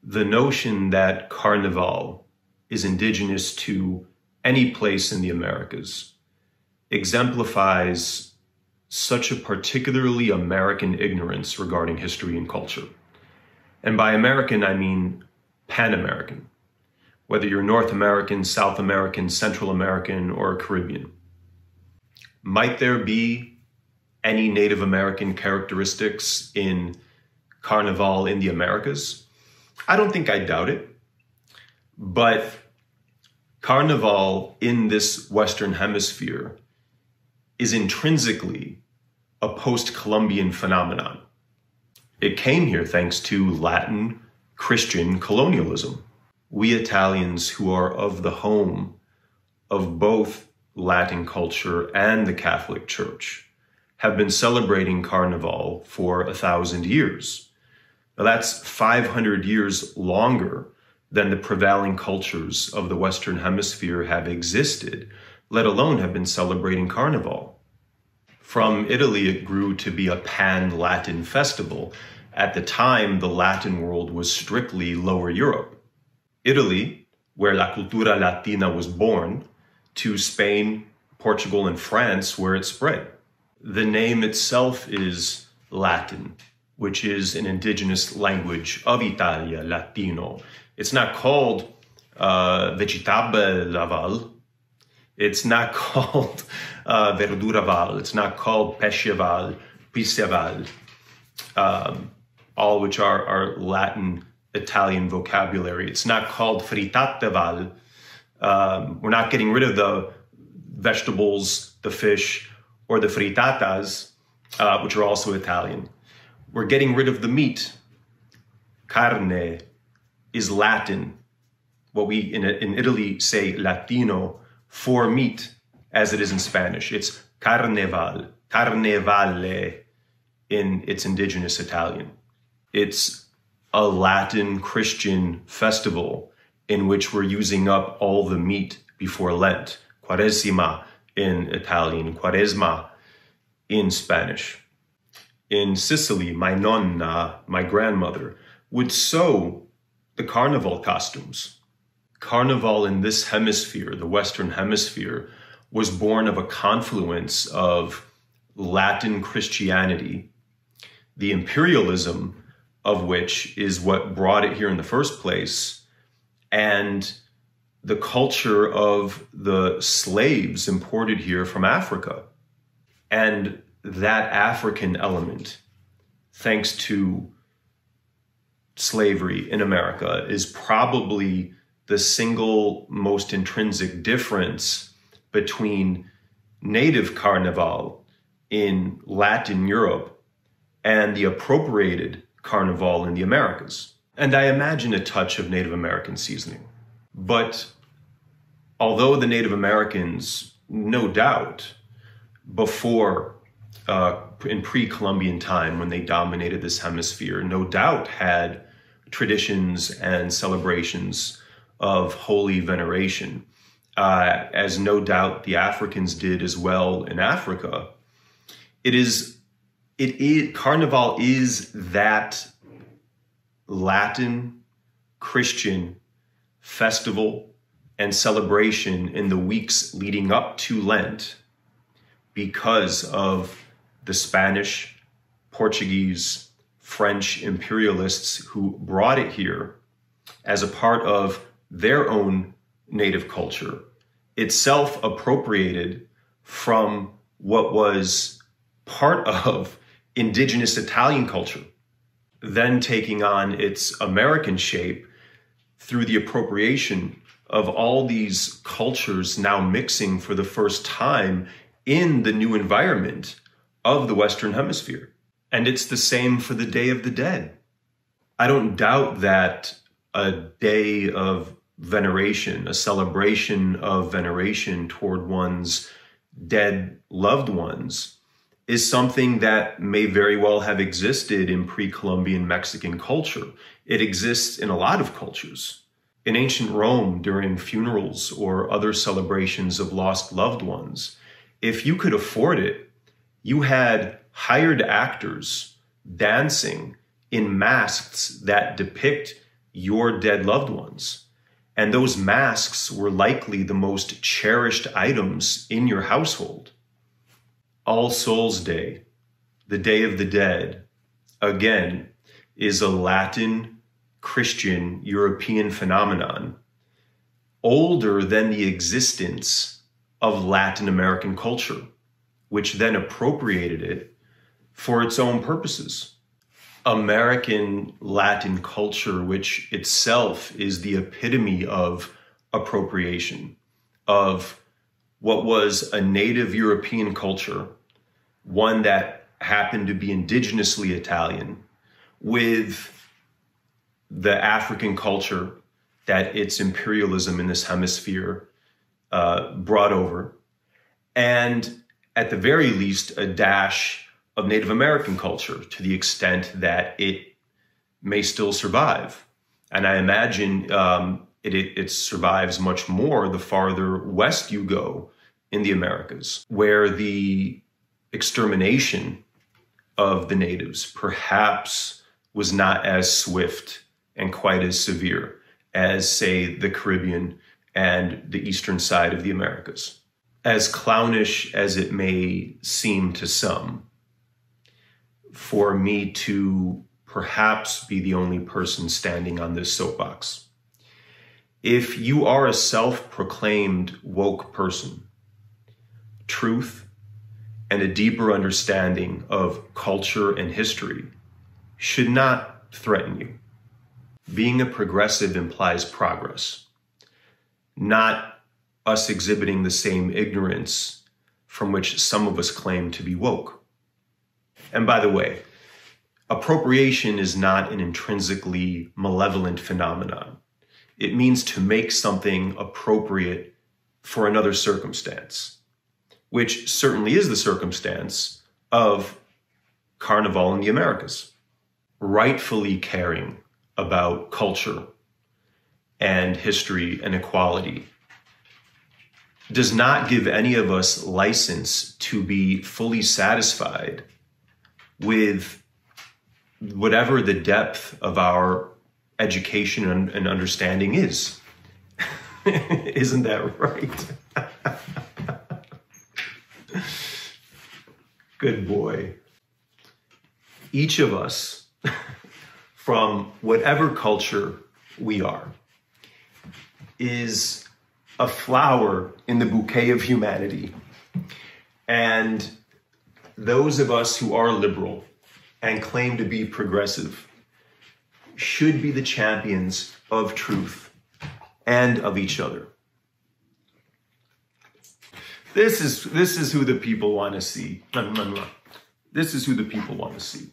the notion that Carnival is indigenous to any place in the Americas exemplifies such a particularly American ignorance regarding history and culture. And by American, I mean Pan-American, whether you're North American, South American, Central American, or Caribbean. Might there be any Native American characteristics in Carnival in the Americas? I don't think I doubt it, but Carnival in this Western Hemisphere is intrinsically a post-Columbian phenomenon. It came here thanks to Latin Christian colonialism. We Italians who are of the home of both Latin culture and the Catholic Church have been celebrating Carnival for 1,000 years. Now that's 500 years longer than the prevailing cultures of the Western Hemisphere have existed, let alone have been celebrating Carnival. From Italy, it grew to be a pan-Latin festival. At the time, the Latin world was strictly Lower Europe. Italy, where La Cultura Latina was born, to Spain, Portugal, and France, where it spread. The name itself is Latin, which is an indigenous language of Italia, Latino. It's not called Vegetable. It's not called Verduraval. It's not called Pesceval, Pisceval, all which are Latin Italian vocabulary. It's not called Fritateval. We're not getting rid of the vegetables, the fish, or the fritatas, which are also Italian. We're getting rid of the meat. Carne is Latin, what we in Italy say Latino, for meat, as it is in Spanish. It's Carneval, Carnevale in its indigenous Italian. It's a Latin Christian festival in which we're using up all the meat before Lent. Quaresima in Italian, Quaresma in Spanish. In Sicily, my nonna, my grandmother, would sew the Carnival costumes. Carnival in this hemisphere, the Western Hemisphere, was born of a confluence of Latin Christianity, the imperialism of which is what brought it here in the first place, and the culture of the slaves imported here from Africa. And that African element, thanks to slavery in America, is probably the single most intrinsic difference between native Carnival in Latin Europe and the appropriated Carnival in the Americas. And I imagine a touch of Native American seasoning. But although the Native Americans, no doubt, before in pre-Columbian time, when they dominated this hemisphere, no doubt had traditions and celebrations of holy veneration, as no doubt the Africans did as well in Africa. Carnival is that Latin Christian festival and celebration in the weeks leading up to Lent because of the Spanish, Portuguese, French imperialists who brought it here as a part of their own native culture, itself appropriated from what was part of indigenous Italian culture, then taking on its American shape through the appropriation of all these cultures now mixing for the first time in the new environment of the Western Hemisphere. And it's the same for the Day of the Dead. I don't doubt that a day of veneration, a celebration of veneration toward one's dead loved ones, is something that may very well have existed in pre-Columbian Mexican culture. It exists in a lot of cultures. In ancient Rome, during funerals or other celebrations of lost loved ones, if you could afford it, you had hired actors dancing in masks that depict your dead loved ones. And those masks were likely the most cherished items in your household. All Souls Day, the Day of the Dead, again, is a Latin, Christian, European phenomenon, older than the existence of Latin American culture, which then appropriated it for its own purposes. American Latin culture, which itself is the epitome of appropriation, of what was a native European culture, one that happened to be indigenously Italian, with the African culture that its imperialism in this hemisphere brought over, and at the very least, a dash of Native American culture to the extent that it may still survive. And I imagine it survives much more the farther west you go in the Americas, where the extermination of the natives perhaps was not as swift and quite as severe as, say, the Caribbean and the eastern side of the Americas. As clownish as it may seem to some, for me to perhaps be the only person standing on this soapbox. If you are a self-proclaimed woke person, truth and a deeper understanding of culture and history should not threaten you. Being a progressive implies progress, not us exhibiting the same ignorance from which some of us claim to be woke. And by the way, appropriation is not an intrinsically malevolent phenomenon. It means to make something appropriate for another circumstance, which certainly is the circumstance of Carnevale in the Americas. Rightfully caring about culture and history and equality does not give any of us license to be fully satisfied with whatever the depth of our education and understanding is. Isn't that right? Good boy. Each of us, from whatever culture we are, is a flower in the bouquet of humanity. And those of us who are liberal and claim to be progressive should be the champions of truth and of each other. This is who the people want to see. This is who the people want to see.